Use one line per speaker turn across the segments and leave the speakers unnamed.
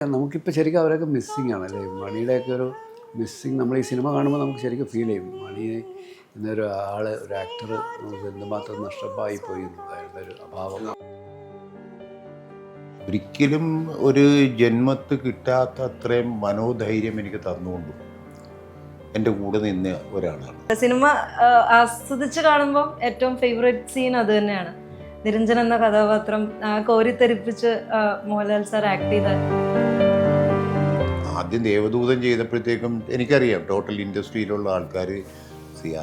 നമുക്കിപ്പോൾ ശരിക്കും അവരൊക്കെ മിസ്സിങ് ആണല്ലേ, മണിയുടെയൊക്കെ ഒരു മിസ്സിങ്. നമ്മൾ ഈ സിനിമ കാണുമ്പോൾ നമുക്ക് ശരിക്കും ഫീൽ ചെയ്യും മണി എന്നൊരു ആൾ, ഒരു ആക്ടർ നമുക്ക് എന്തുമാത്രം നഷ്ടമായി പോയി അയാളുടെ ഒരു അഭാവം.
ഒരിക്കലും ഒരു ജന്മത്ത് കിട്ടാത്ത അത്രയും മനോധൈര്യം എനിക്ക് തന്നുകൊണ്ടു എൻ്റെ കൂടെ നിന്ന ഒരാളാണ്.
സിനിമ ആസ്വദിച്ച് കാണുമ്പോൾ ഏറ്റവും ഫേവറേറ്റ് സീൻ അത് തന്നെയാണ്. നിരഞ്ജൻ എന്ന കഥാപാത്രം കോരിത്തെരിപ്പിച്ച് മോഹൻലാൽ സാർ ആക്ട് ചെയ്ത.
ആദ്യം ദേവദൂതൻ ചെയ്തപ്പോഴത്തേക്കും എനിക്കറിയാം ടോട്ടൽ ഇൻഡസ്ട്രിയിലുള്ള ആൾക്കാർ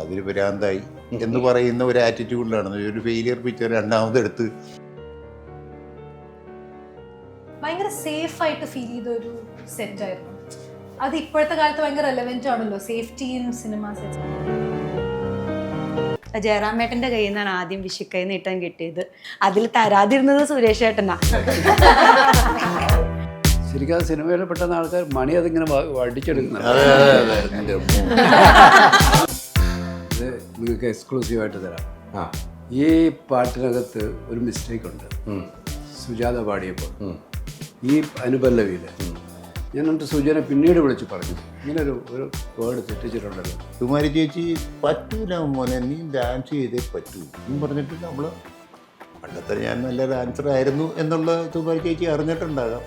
അതിൽ ഭ്രാന്തായി എന്ന് പറയുന്ന ഒരു ആറ്റിറ്റ്യൂഡിലാണ്. ഒരു ഫെയിലിയർ പിക്ചർ രണ്ടാമതെടുത്ത്
ഭയങ്കര സേഫ് ആയിട്ട് ഫീൽ ചെയ്ത ഒരു സെറ്റ് ആയിരുന്നു. അത് ഇപ്പോഴത്തെ കാലത്ത് ഭയങ്കര റെലവെന്റ് ആണല്ലോ, സേഫ്റ്റി ഇൻ സിനിമ സെറ്റ്.
ജയറാമേട്ടൻ്റെ കയ്യിൽ നിന്നാണ് ആദ്യം വിഷുക്കൈ നീട്ടം കിട്ടിയത്. അതിൽ തരാതിരുന്നത് സുരേഷ് ഏട്ടനാ.
ശരിക്കും ആ സിനിമയിൽ പെട്ടെന്ന് ആൾക്കാർ മണി അതിങ്ങനെ വടിച്ചെടുക്കുന്നത്. ഇത് നിങ്ങൾക്ക് എക്സ്ക്ലൂസീവായിട്ട് തരാം. ഈ പാട്ടിനകത്ത് ഒരു മിസ്റ്റേക്ക് ഉണ്ട്. സുജാത പാടിയപ്പോൾ ഈ അനുപല്ലവിയിൽ ഞാൻ എന്നിട്ട് സുജനെ പിന്നീട് വിളിച്ച് പറഞ്ഞു, ഇങ്ങനെ ഒരു വേർഡ് തെറ്റിച്ചിട്ടുണ്ടല്ലോ.
കുമാരി ചേച്ചി പറ്റൂല മോനെ, നീ ഡാൻസ് ചെയ്തേ പറ്റൂ എന്ന് പറഞ്ഞിട്ട് നമ്മൾ പണ്ടത്തെ ഞാൻ നല്ല ഡാൻസർ ആയിരുന്നു എന്നുള്ള കുമാരി ചേച്ചി അറിഞ്ഞിട്ടുണ്ടാകാം.